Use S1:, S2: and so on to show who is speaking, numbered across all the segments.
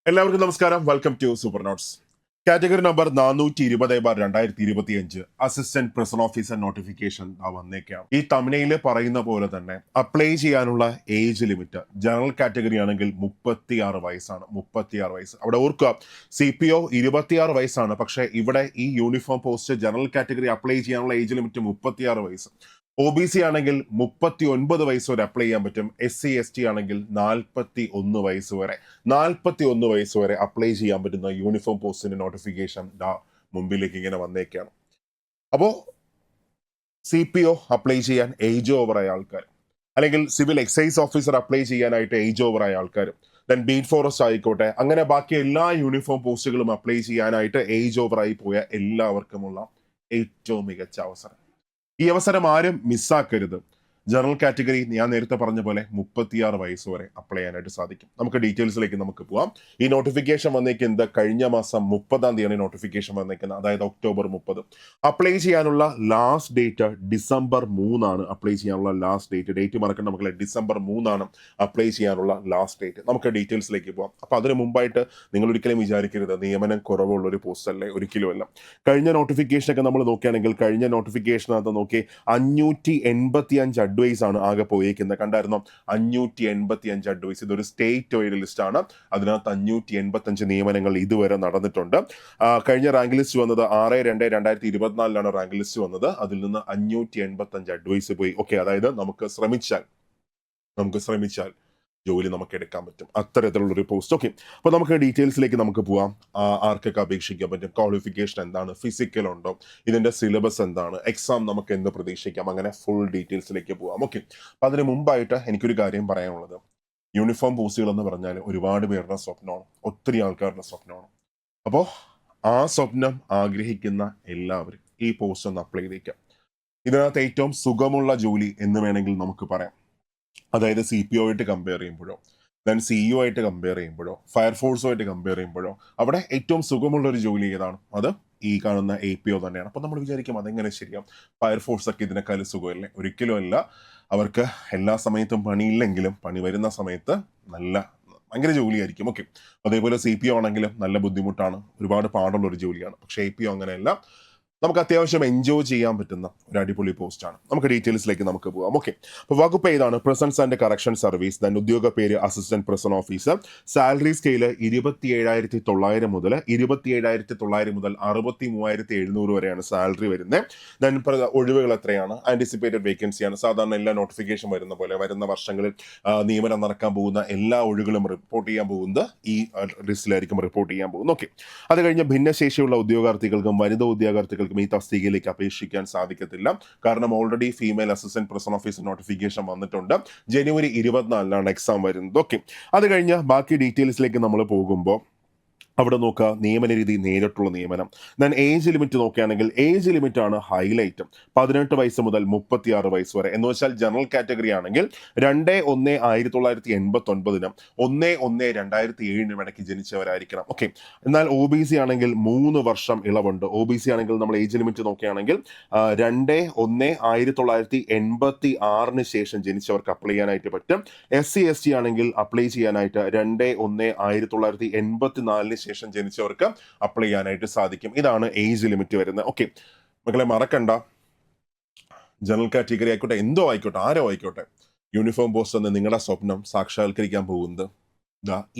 S1: എല്ലാവർക്കും നമസ്കാരം. Welcome to super notes. Category number 420/2025 assistant prison officer notification വന്നേക്കാം. ഈ തമിഴ്നയിൽ പറയുന്ന പോലെ തന്നെ അപ്ലൈ ചെയ്യാനുള്ള ഏജ് ലിമിറ്റ് ജനറൽ കാറ്റഗറി ആണെങ്കിൽ 36 വയസ്സാണ്. 36 വയസ്സ്. അവിടെ ഓർക്കുക, CPO 26 വയസ്സാണ്. പക്ഷേ ഇവിടെ ഈ uniform post general category apply ചെയ്യാനുള്ള ഏജ് ലിമിറ്റ് 36 വയസ്സ്. OBC ആണെങ്കിൽ 39 വയസ്സ് വരെ അപ്ലൈ ചെയ്യാൻ പറ്റും. SC/ST ആണെങ്കിൽ 41 വയസ്സ് വരെ 41 വയസ്സ് വരെ അപ്ലൈ ചെയ്യാൻ പറ്റുന്ന യൂണിഫോം പോസ്റ്റിന്റെ നോട്ടിഫിക്കേഷൻ മുമ്പിലേക്ക് ഇങ്ങനെ വന്നേക്കാണ്. അപ്പോൾ CPO അപ്ലൈ ചെയ്യാൻ ഏജ് ഓവറായ ആൾക്കാർ, അല്ലെങ്കിൽ സിവിൽ എക്സൈസ് ഓഫീസർ അപ്ലൈ ചെയ്യാനായിട്ട് ഏജ് ഓവറായ ആൾക്കാർ, ദെൻ ബീറ്റ് ഫോറസ്റ്റ് ആയിക്കോട്ടെ, അങ്ങനെ ബാക്കി എല്ലാ യൂണിഫോം പോസ്റ്റുകളും അപ്ലൈ ചെയ്യാനായിട്ട് ഏജ് ഓവറായി പോയ എല്ലാവർക്കുമുള്ള ഏറ്റവും മികച്ച അവസരം. ഈ അവസരം ആരും മിസ്സാക്കരുത്. ജനറൽ കാറ്റഗറി ഞാൻ നേരത്തെ പറഞ്ഞ പോലെ 36 വയസ്സ് വരെ അപ്ലൈ ചെയ്യാനായിട്ട് സാധിക്കും. നമുക്ക് ഡീറ്റെയിൽസിലേക്ക് നമുക്ക് പോവാം. ഈ നോട്ടിഫിക്കേഷൻ വന്നേക്കുന്നത് കഴിഞ്ഞ മാസം 30-ാം തീയതിയാണ് നോട്ടിഫിക്കേഷൻ വന്നേക്കുന്നത്, അതായത് ഒക്ടോബർ 30. അപ്ലൈ ചെയ്യാനുള്ള ലാസ്റ്റ് ഡേറ്റ് ഡിസംബർ 3 അപ്ലൈ ചെയ്യാനുള്ള ലാസ്റ്റ് ഡേറ്റ് മറക്കണ്ട മക്കളെ. ഡിസംബർ 3 അപ്ലൈ ചെയ്യാനുള്ള ലാസ്റ്റ് ഡേറ്റ്. നമുക്ക് ഡീറ്റെയിൽസിലേക്ക് പോവാം. അപ്പൊ അതിന് മുമ്പായിട്ട് നിങ്ങൾ ഒരിക്കലും വിചാരിക്കരുത് നിയമനം കുറവുള്ള ഒരു പോസ്റ്റ് അല്ലേ, ഒരിക്കലുമല്ല. കഴിഞ്ഞ നോട്ടിഫിക്കേഷനൊക്കെ നമ്മൾ നോക്കുകയാണെങ്കിൽ കഴിഞ്ഞ നോട്ടിഫിക്കേഷനകത്ത് നോക്കി 585 അഡ്വൈസ് ആണ് ആകെ പോയേക്കുന്നത്. കണ്ടായിരുന്നോ? 585 അഡ്വൈസ്. ഇതൊരു സ്റ്റേറ്റ് വൈഡ് ലിസ്റ്റ് ആണ്. അതിനകത്ത് 585 നിയമനങ്ങൾ ഇതുവരെ നടന്നിട്ടുണ്ട്. കഴിഞ്ഞ റാങ്ക് ലിസ്റ്റ് വന്നത് 6/2/2024 റാങ്ക് ലിസ്റ്റ് വന്നത്. അതിൽ നിന്ന് 585 അഡ്വൈസ് പോയി. ഓക്കെ, അതായത് നമുക്ക് ശ്രമിച്ചാൽ ജോലി നമുക്ക് എടുക്കാൻ പറ്റും, അത്തരത്തിലുള്ള ഒരു പോസ്റ്റ്. ഓക്കെ, അപ്പൊ നമുക്ക് ഡീറ്റെയിൽസിലേക്ക് നമുക്ക് പോവാം. ആർക്കൊക്കെ അപേക്ഷിക്കാൻ പറ്റും, ക്വാളിഫിക്കേഷൻ എന്താണ്, ഫിസിക്കൽ ഉണ്ടോ, ഇതിന്റെ സിലബസ് എന്താണ്, എക്സാം നമുക്ക് എന്ത് പ്രതീക്ഷിക്കാം, അങ്ങനെ ഫുൾ ഡീറ്റെയിൽസിലേക്ക് പോവാം. ഓക്കെ, അപ്പൊ അതിന് മുമ്പായിട്ട് എനിക്കൊരു കാര്യം പറയാനുള്ളത്, യൂണിഫോം പോസ്റ്റുകൾ എന്ന് പറഞ്ഞാൽ ഒരുപാട് പേരുടെ സ്വപ്നമാണ്, ഒത്തിരി ആൾക്കാരുടെ സ്വപ്നമാണ്. അപ്പോൾ ആ സ്വപ്നം ആഗ്രഹിക്കുന്ന എല്ലാവരും ഈ പോസ്റ്റ് ഒന്ന് അപ്ലൈ ചെയ്തേക്കാം. ഇതിനകത്ത് ഏറ്റവും സുഖമുള്ള ജോലി എന്ന് വേണമെങ്കിൽ നമുക്ക് പറയാം. അതായത് CPO ആയിട്ട് കമ്പയർ ചെയ്യുമ്പോഴോ, ദെൻ CEO ആയിട്ട് കമ്പയർ ചെയ്യുമ്പോഴോ, ഫയർഫോഴ്സുമായിട്ട് കമ്പയർ ചെയ്യുമ്പോഴോ, അവിടെ ഏറ്റവും സുഖമുള്ള ഒരു ജോലി ഏതാണ്? അത് ഈ കാണുന്ന APO തന്നെയാണ്. അപ്പൊ നമ്മൾ വിചാരിക്കും അതെങ്ങനെ ശരിയാവും, ഫയർഫോഴ്സ് ഒക്കെ ഇതിനേക്കാളും സുഖമല്ലേ? ഒരിക്കലും അല്ല. അവർക്ക് എല്ലാ സമയത്തും പണിയില്ലെങ്കിലും പണി വരുന്ന സമയത്ത് ഭയങ്കര ജോലിയായിരിക്കും. ഓക്കെ, അതേപോലെ CPO ആണെങ്കിലും നല്ല ബുദ്ധിമുട്ടാണ്, ഒരുപാട് പാടുള്ള ഒരു ജോലിയാണ്. പക്ഷേ APO അങ്ങനെയല്ല, നമുക്ക് അത്യാവശ്യം എൻജോയ് ചെയ്യാൻ പറ്റുന്ന ഒരു അടിപൊളി പോസ്റ്റ് ആണ്. നമുക്ക് ഡീറ്റെയിൽസിലേക്ക് നമുക്ക് പോകാം. ഓക്കെ, അപ്പോൾ വകുപ്പ് ഏതാണ്? Prisons and correction service. Then ഉദ്യോഗ പേര് assistant prison officer. Salary scale 27,900 മുതൽ 63,700 വരെയാണ് സാലറി വരുന്നത്. ദെൻ ഒഴിവുകൾ എത്രയാണ്? ആന്റിസിപ്പേറ്റഡ് വേക്കൻസിയാണ്. സാധാരണ എല്ലാ നോട്ടിഫിക്കേഷൻ വരുന്ന പോലെ വരുന്ന വർഷങ്ങളിൽ നിയമനം നടക്കാൻ പോകുന്ന എല്ലാ ഒഴിവുകളും റിപ്പോർട്ട് ചെയ്യാൻ പോകുന്നത് ഈ ലിസ്റ്റിലായിരിക്കും റിപ്പോർട്ട് ചെയ്യാൻ പോകുന്നത്. ഓക്കെ, അത് കഴിഞ്ഞ് ഭിന്നശേഷിയുള്ള ഉദ്യോഗാർത്ഥികൾക്കും വനിതാ ഉദ്യോഗാർത്ഥികൾക്കും ഈ തസ്തികയിലേക്ക് അപേക്ഷിക്കാൻ സാധിക്കത്തില്ല. കാരണം already female assistant prison officer notification വന്നിട്ടുണ്ട്. ജനുവരി 24 എക്സാം വരുന്നത്. ഓക്കെ, അത് കഴിഞ്ഞ് ബാക്കി ഡീറ്റെയിൽസിലേക്ക് നമ്മൾ പോകുമ്പോൾ അവിടെ നോക്കുക, നിയമന രീതി നേരിട്ടുള്ള നിയമനം. ദെൻ ഏജ് ലിമിറ്റ് നോക്കുകയാണെങ്കിൽ ഏജ് ലിമിറ്റ് ആണ് ഹൈലൈറ്റ്. 18 വയസ്സ് മുതൽ 36 വയസ്സ് വരെ. എന്ന് വെച്ചാൽ ജനറൽ കാറ്റഗറി ആണെങ്കിൽ 2/1/1989 1/1/2007 ഇടയ്ക്ക് ജനിച്ചവരായിരിക്കണം. ഓക്കെ, എന്നാൽ OBC ആണെങ്കിൽ 3 വർഷം ഇളവുണ്ട്. OBC ആണെങ്കിൽ നമ്മൾ ഏജ് ലിമിറ്റ് നോക്കുകയാണെങ്കിൽ 2/1/1986 ശേഷം ജനിച്ചവർക്ക് അപ്ലൈ ചെയ്യാനായിട്ട് പറ്റും. SC/ST ആണെങ്കിൽ അപ്ലൈ ചെയ്യാനായിട്ട് 2/1/1984 ശേഷം ജനിച്ചവർക്ക് അപ്ലൈ ചെയ്യാനായിട്ട് സാധിക്കും. ഇതാണ് ഏജ് ലിമിറ്റ് വരുന്നത്. ഓക്കെ, മക്കളെ മറക്കണ്ട, ജനറൽ കാറ്റഗറി ആയിക്കോട്ടെ, എന്തോ ആയിക്കോട്ടെ, ആരോ ആയിക്കോട്ടെ, യൂണിഫോം പോസ്റ്റ് എന്ന് നിങ്ങളുടെ സ്വപ്നം സാക്ഷാത്കരിക്കാൻ പോകുന്നത്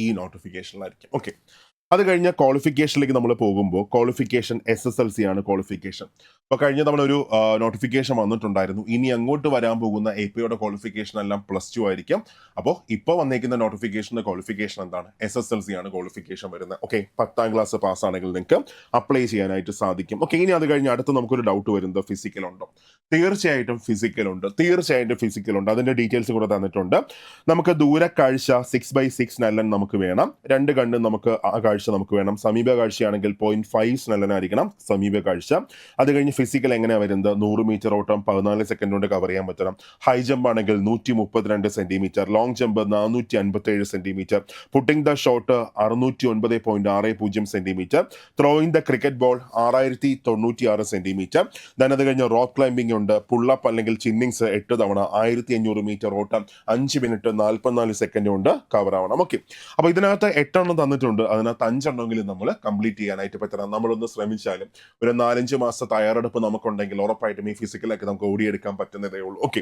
S1: ഈ നോട്ടിഫിക്കേഷനിലായിരിക്കും. ഓക്കെ, അത് കഴിഞ്ഞ ക്വാളിഫിക്കേഷനിലേക്ക് നമ്മൾ പോകുമ്പോൾ ക്വാളിഫിക്കേഷൻ SSLC ആണ് ക്വാളിഫിക്കേഷൻ. അപ്പോൾ കഴിഞ്ഞ തവണ ഒരു നോട്ടിഫിക്കേഷൻ വന്നിട്ടുണ്ടായിരുന്നു. ഇനി അങ്ങോട്ട് വരാൻ പോകുന്ന APOയുടെ ക്വാളിഫിക്കേഷൻ എല്ലാം +2 ആയിരിക്കും. അപ്പോൾ ഇപ്പോൾ വന്നേക്കുന്ന നോട്ടിഫിക്കേഷൻ്റെ ക്വാളിഫിക്കേഷൻ എന്താണ്? SSLC ആണ് ക്വാളിഫിക്കേഷൻ വരുന്നത്. ഓക്കെ, 10ാം ക്ലാസ് പാസ്സാണെങ്കിൽ നിങ്ങൾക്ക് അപ്ലൈ ചെയ്യാനായിട്ട് സാധിക്കും. ഓക്കെ, ഇനി അത് കഴിഞ്ഞ് അടുത്ത് നമുക്കൊരു ഡൗട്ട് വരുന്നത് ഫിസിക്കൽ ഉണ്ടോ? തീർച്ചയായിട്ടും ഫിസിക്കൽ ഉണ്ട്. അതിൻ്റെ ഡീറ്റെയിൽസ് കൂടെ തന്നിട്ടുണ്ട്. നമുക്ക് ദൂരക്കാഴ്ച 6/6 നല്ലൻ നമുക്ക് വേണം. 2 കണ്ണ് നമുക്ക് ആ കാഴ്ച കാഴ്ച നമുക്ക് വേണം. സമീപ കാഴ്ചയാണെങ്കിൽ 0.5 സ്നെല്ലനായിരിക്കണം സമീപ കാഴ്ച. അത് കഴിഞ്ഞ് ഫിസിക്കൽ എങ്ങനെയാണ് വരുന്നത്? 100 മീറ്റർ ഓട്ടം 14 സെക്കൻഡ് കൊണ്ട് കവർ ചെയ്യാൻ പറ്റണം. ഹൈ ജമ്പ് ആണെങ്കിൽ 132 centimetre, long jump 457 centimetre, putting the shot 609.60 centimetre, throwing the cricket ball 6096 centimetre. Then അത് കഴിഞ്ഞ് റോക്ക് ക്ലൈംബിംഗ് ഉണ്ട്. പുള്ളപ്പ് അല്ലെങ്കിൽ ചിന്നിങ്സ് 8 തവണ 1500 മീറ്റർ ഓട്ടം 5 മിനിറ്റ് 44 സെക്കൻഡ് കൊണ്ട് കവർ ആവണം. ഓക്കെ, അപ്പൊ ഇതിനകത്ത് 8 എണ്ണം തന്നിട്ടുണ്ട്. അതിനകത്ത് 5 എണ്ണമെങ്കിലും നമ്മൾ കംപ്ലീറ്റ് ചെയ്യാനായിട്ട് പറ്റണം. നമ്മളൊന്ന് ശ്രമിച്ചാലും ഒരു 4-5 മാസത്തെ തയ്യാറെടുപ്പ് നമുക്കുണ്ടെങ്കിൽ ഉറപ്പായിട്ടും ഈ ഫിസിക്കലൊക്കെ നമുക്ക് ഓടിയെടുക്കാൻ പറ്റുന്നതേ ഉള്ളൂ. ഓക്കെ,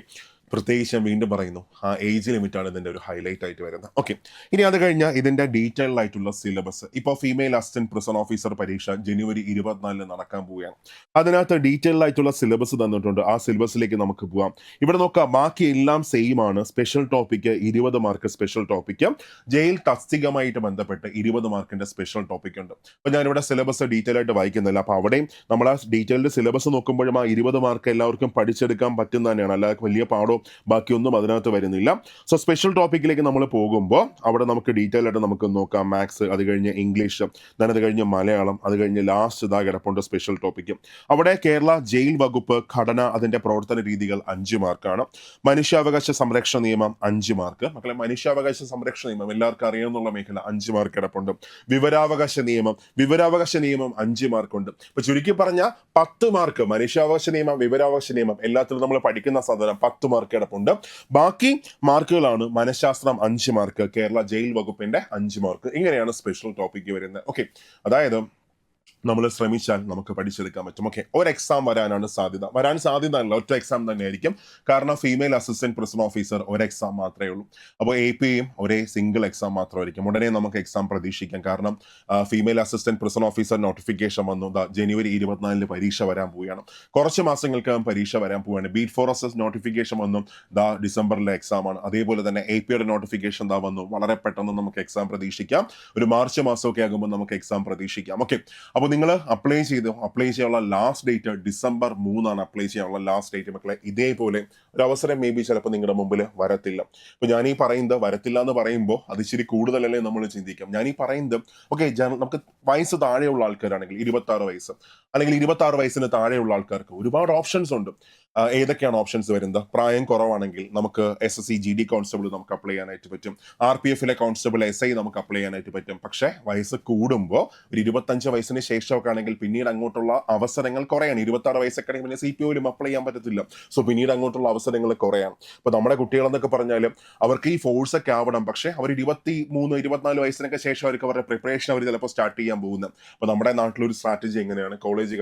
S1: പ്രത്യേകിച്ച് ഞാൻ വീണ്ടും പറയുന്നു, ആ ഏജ് ലിമിറ്റാണ് ഇതിന്റെ ഒരു ഹൈലൈറ്റ് ആയിട്ട് വരുന്നത്. ഓക്കെ, ഇനി അത് കഴിഞ്ഞാൽ ഇതിന്റെ ഡീറ്റെയിൽ ആയിട്ടുള്ള സിലബസ്. ഇപ്പോൾ ഫീമെയിൽ അസിസ്റ്റന്റ് പ്രിസൺ ഓഫീസർ പരീക്ഷ ജനുവരി 24 നടക്കാൻ പോവുകയാണ്. അതിനകത്ത് ഡീറ്റെയിൽ ആയിട്ടുള്ള സിലബസ് തന്നിട്ടുണ്ട്. ആ സിലബസിലേക്ക് നമുക്ക് പോവാം. ഇവിടെ നോക്കാം, ബാക്കി എല്ലാം സെയിം ആണ്. Special topic 20 mark special topic, jail തസ്തികമായിട്ട് ബന്ധപ്പെട്ട് 20 മാർക്കിന്റെ സ്പെഷ്യൽ ടോപ്പിക് ഉണ്ട്. അപ്പൊ ഞാനിവിടെ സിലബസ് ഡീറ്റെയിൽ ആയിട്ട് വായിക്കുന്നില്ല. അപ്പൊ അവിടെയും നമ്മൾ ആ ഡീറ്റെയിൽഡ് സിലബസ് നോക്കുമ്പോഴും ആ 20 മാർക്ക് എല്ലാവർക്കും പഠിച്ചെടുക്കാൻ പറ്റുന്ന തന്നെയാണ്. അല്ലാതെ വലിയ പാടോ ബാക്കിയൊന്നും അതിനകത്ത് വരുന്നില്ല. സോ സ്പെഷ്യൽ ടോപ്പിക്കിലേക്ക് നമ്മൾ പോകുമ്പോൾ അവിടെ നമുക്ക് ഡീറ്റെയിൽ ആയിട്ട് നമുക്ക് നോക്കാം. മാത്സ്, അത് കഴിഞ്ഞ് ഇംഗ്ലീഷ്, അത് കഴിഞ്ഞ് മലയാളം, അത് കഴിഞ്ഞ് ലാസ്റ്റ് ഇതാ കിടപ്പുണ്ട് സ്പെഷ്യൽ ടോപ്പിക്ക്. അവിടെ കേരള ജയിൽ വകുപ്പ് ഘടന, അതിന്റെ പ്രവർത്തന രീതികൾ 5 മാർക്കാണ്. മനുഷ്യാവകാശ സംരക്ഷണ നിയമം 5 മാർക്ക്. മക്കളെ, മനുഷ്യാവകാശ സംരക്ഷണ നിയമം എല്ലാവർക്കും അറിയാവുന്ന മേഖല 5 മാർക്ക് കിടപ്പുണ്ട്. വിവരാവകാശ നിയമം 5 മാർക്കുണ്ട്. ഇപ്പൊ ചുരുക്കി പറഞ്ഞ 10 മാർക്ക് മനുഷ്യാവകാശ നിയമം, വിവരാവകാശ നിയമം എല്ലാത്തിലും നമ്മൾ പഠിക്കുന്ന സാധനം 10 മാർക്ക് കിടപ്പുണ്ട്. ബാക്കി മാർക്കുകളാണ് മനഃശാസ്ത്രം 5 മാർക്ക്, കേരള ജയിൽ വകുപ്പിന്റെ 5 മാർക്ക്. ഇങ്ങനെയാണ് സ്പെഷ്യൽ ടോപ്പിക്ക് വരുന്നത്. ഓക്കെ, അതായത് നമ്മൾ ശ്രമിച്ചാൽ നമുക്ക് പഠിച്ചെടുക്കാൻ പറ്റും. ഓക്കെ, ഒരു എക്സാം വരാൻ സാധ്യത അല്ല, ഒറ്റ എക്സാം തന്നെയായിരിക്കും. കാരണം ഫീമെയിൽ അസിസ്റ്റന്റ് പ്രിസൺ ഓഫീസർ ഒരു എക്സാം മാത്രമേ ഉള്ളൂ. അപ്പോൾ APയും ഒരേ സിംഗിൾ എക്സാം മാത്രമായിരിക്കും. ഉടനെ നമുക്ക് എക്സാം പ്രതീക്ഷിക്കാം. കാരണം female assistant prison officer notification വന്നു. ജനുവരി 24 പരീക്ഷ വരാൻ പോവുകയാണ്. കുറച്ച് മാസങ്ങൾക്കകം പരീക്ഷ വരാൻ പോവുകയാണ്. ബീറ്റ് ഫോറസ്റ്റ് നോട്ടിഫിക്കേഷൻ വന്നു, ഡിസംബറിലെ എക്സാം ആണ്. അതേപോലെ തന്നെ APയുടെ നോട്ടിഫിക്കേഷൻ വന്നു. വളരെ പെട്ടെന്ന് നമുക്ക് എക്സാം പ്രതീക്ഷിക്കാം. ഒരു മാർച്ച് മാസമൊക്കെ ആകുമ്പോൾ നമുക്ക് എക്സാം പ്രതീക്ഷിക്കാം. ഓക്കെ, അപ്പോൾ നിങ്ങൾ അപ്ലൈ ചെയ്യാനുള്ള ലാസ്റ്റ് ഡേറ്റ് ഡിസംബർ 3 അപ്ലൈ ചെയ്യാനുള്ള ലാസ്റ്റ് ഡേറ്റ്. മക്കളെ, ഇതേപോലെ ഒരു അവസരം മേ ബി ചിലപ്പോൾ നിങ്ങളുടെ മുമ്പിൽ വരത്തില്ല. ഇപ്പൊ ഞാൻ ഈ പറയുന്നത് വരത്തില്ല എന്ന് പറയുമ്പോൾ അത് ഇച്ചിരി കൂടുതലല്ലേ നമ്മൾ ചിന്തിക്കാം. ഞാൻ ഈ പറയുന്നത് ഓക്കെ, നമുക്ക് വയസ്സ് താഴെയുള്ള ആൾക്കാരാണെങ്കിൽ 26 വയസ്സ് അല്ലെങ്കിൽ 26 വയസ്സിന് താഴെയുള്ള ആൾക്കാർക്ക് ഒരുപാട് ഓപ്ഷൻസ് ഉണ്ട്. ഏതൊക്കെയാണ് ഓപ്ഷൻസ് വരുന്നത്? പ്രായം കുറവാണെങ്കിൽ നമുക്ക് SSC GD കോൺസ്റ്റബിൾ നമുക്ക് അപ്ലൈ ചെയ്യാനായിട്ട് പറ്റും. RPFലെ കോൺസ്റ്റബിൾ SI നമുക്ക് അപ്ലൈ ചെയ്യാനായിട്ട് പറ്റും. പക്ഷേ വയസ്സ് കൂടുമ്പോൾ ഒരു 25 വയസ്സിന് ശേഷമൊക്കെ ആണെങ്കിൽ പിന്നീട് അങ്ങോട്ടുള്ള അവസരങ്ങൾ കുറയാണ്. 26 വയസ്സൊക്കെ ആണെങ്കിൽ പിന്നെ CPOയിലും അപ്ലൈ ചെയ്യാൻ പറ്റത്തില്ല. സോ പിന്നീട് അങ്ങോട്ടുള്ള അവസരങ്ങൾ കുറയാണ്. ഇപ്പൊ നമ്മുടെ കുട്ടികളെന്നൊക്കെ പറഞ്ഞാലും അവർക്ക് ഈ ഫോഴ്സ് ഒക്കെ ആവണം. പക്ഷേ അവർ 23-24 വയസ്സിനൊക്കെ ശേഷം അവർക്ക് അവരുടെ പ്രിപ്പറേഷൻ അവർ ചിലപ്പോൾ സ്റ്റാർട്ട് ചെയ്യാൻ പോകുന്നത്. അപ്പൊ നമ്മുടെ നാട്ടിലൊരു സ്ട്രാറ്റജി എങ്ങനെയാണ്? കോളേജ്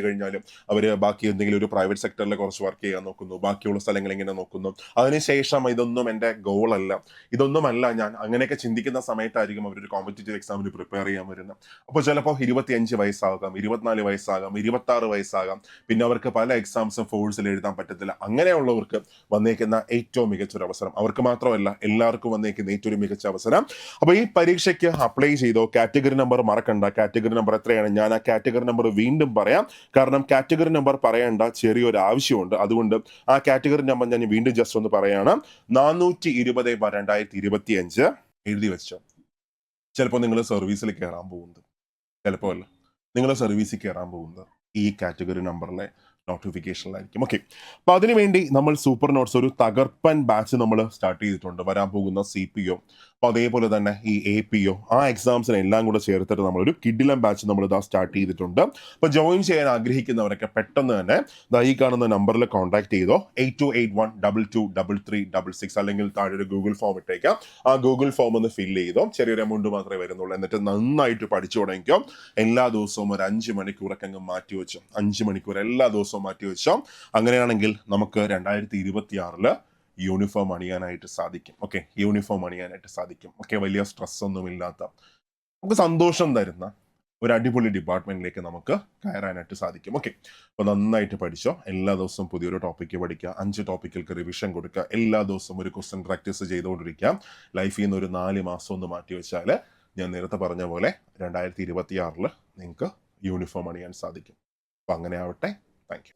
S1: കഴിഞ്ഞാലും അവർ ബാക്കി എന്തെങ്കിലും ഒരു പ്രൈവറ്റ് സെക്ടറിൽ കുറച്ച് വർക്ക് ചെയ്യാൻ നോക്കുന്നു, ബാക്കിയുള്ള സ്ഥലങ്ങൾ ഇങ്ങനെ നോക്കുന്നു. അതിനുശേഷം ഇതൊന്നും എൻ്റെ ഗോളല്ല, ഇതൊന്നുമല്ല ഞാൻ, അങ്ങനെയൊക്കെ ചിന്തിക്കുന്ന സമയത്തായിരിക്കും അവരൊരു കോമ്പറ്റേറ്റീവ് എക്സാമിന് പ്രിപ്പയർ ചെയ്യാൻ വരുന്നത്. അപ്പോൾ ചിലപ്പോൾ 25 വയസ്സാകാം, 24 വയസ്സാകാം, 26 വയസ്സാകാം. പിന്നെ അവർക്ക് പല എക്സാംസും ഫോഴ്സിൽ എഴുതാൻ പറ്റത്തില്ല. അങ്ങനെയുള്ളവർക്ക് വന്നേക്കുന്ന ഏറ്റവും മികച്ചൊരു അവസരം, അവർക്ക് മാത്രമല്ല എല്ലാവർക്കും വന്നേക്കുന്ന ഏറ്റവും മികച്ച അവസരം. അപ്പോൾ ഈ പരീക്ഷയ്ക്ക് അപ്ലൈ ചെയ്തോ. കാറ്റഗറി നമ്പർ മറക്കണ്ട. കാറ്റഗറി നമ്പർ എത്രയാണ്? ഞാൻ ആ കാറ്റഗറി നമ്പർ വീണ്ടും പറയാം. കാരണം കാറ്റഗറി നമ്പർ പറയേണ്ട ചെറിയൊരു ആവശ്യമുണ്ട്. അതുകൊണ്ട് ആ കാറ്റഗറി നമ്പർ ഞാൻ വീണ്ടും ജസ്റ്റ് ഒന്ന് പറയാണ്. 420/2025 എഴുതി വെച്ചോ. ചിലപ്പോൾ നിങ്ങൾ സർവീസിൽ കയറാൻ പോകുന്നത്, ചിലപ്പോൾ അല്ല, നിങ്ങൾ സർവീസിൽ കയറാൻ പോകുന്നത് ഈ കാറ്റഗറി നമ്പറിലെ നോട്ടിഫിക്കേഷനിലായിരിക്കും. ഓക്കെ, അപ്പൊ അതിനുവേണ്ടി നമ്മൾ സൂപ്പർ നോട്ട്സ് ഒരു തകർപ്പൻ ബാച്ച് നമ്മൾ സ്റ്റാർട്ട് ചെയ്തിട്ടുണ്ട്. വരാൻ പോകുന്ന CPO, അപ്പൊ അതേപോലെ തന്നെ ഈ APO, ആ എക്സാംസിനെ എല്ലാം കൂടെ ചേർത്തിട്ട് നമ്മളൊരു കിഡിലം ബാച്ച് നമ്മൾ ഇതാ സ്റ്റാർട്ട് ചെയ്തിട്ടുണ്ട്. അപ്പൊ ജോയിൻ ചെയ്യാൻ ആഗ്രഹിക്കുന്നവരൊക്കെ പെട്ടെന്ന് തന്നെ ഈ കാണുന്ന നമ്പറിൽ കോൺടാക്ട് ചെയ്തോ. 8281223366 അല്ലെങ്കിൽ താഴെ ഒരു ഗൂഗിൾ ഫോം ഇട്ടേക്കാം. ആ ഗൂഗിൾ ഫോം ഒന്ന് ഫില്ല് ചെയ്തോ. ചെറിയൊരു എമൗണ്ട് മാത്രമേ വരുന്നുള്ളൂ. എന്നിട്ട് നന്നായിട്ട് പഠിച്ചു തുടങ്ങിക്കോ. എല്ലാ ദിവസവും ഒരു 5 മണിക്കൂറൊക്കെ അങ്ങ് മാറ്റി വെച്ചോ. 5 മണിക്കൂർ എല്ലാ ദിവസവും മാറ്റി വെച്ചോ. അങ്ങനെയാണെങ്കിൽ നമുക്ക് 2026 യൂണിഫോം അണിയാനായിട്ട് സാധിക്കും. ഓക്കെ, യൂണിഫോം അണിയാനായിട്ട് സാധിക്കും. ഓക്കെ, വലിയ സ്ട്രെസ് ഒന്നും ഇല്ലാത്ത, നമുക്ക് സന്തോഷം തരുന്ന ഒരു അടിപൊളി ഡിപ്പാർട്ട്മെന്റിലേക്ക് നമുക്ക് കയറാനായിട്ട് സാധിക്കും. ഓക്കെ, അപ്പോൾ നന്നായിട്ട് പഠിച്ചോ. എല്ലാ ദിവസവും പുതിയൊരു ടോപ്പിക്ക് പഠിക്കുക. 5 ടോപ്പിക്കൾക്ക് റിവിഷൻ കൊടുക്കുക. എല്ലാ ദിവസവും ഒരു ക്വസ്റ്റ്യൻ പ്രാക്ടീസ് ചെയ്തുകൊണ്ടിരിക്കാം. ലൈഫിൽ നിന്ന് ഒരു 4 മാസം ഒന്ന് മാറ്റി വെച്ചാൽ ഞാൻ നേരത്തെ പറഞ്ഞ പോലെ 2026 നിങ്ങൾക്ക് യൂണിഫോം അണിയാൻ സാധിക്കും. അപ്പം അങ്ങനെ ആവട്ടെ. Thank you.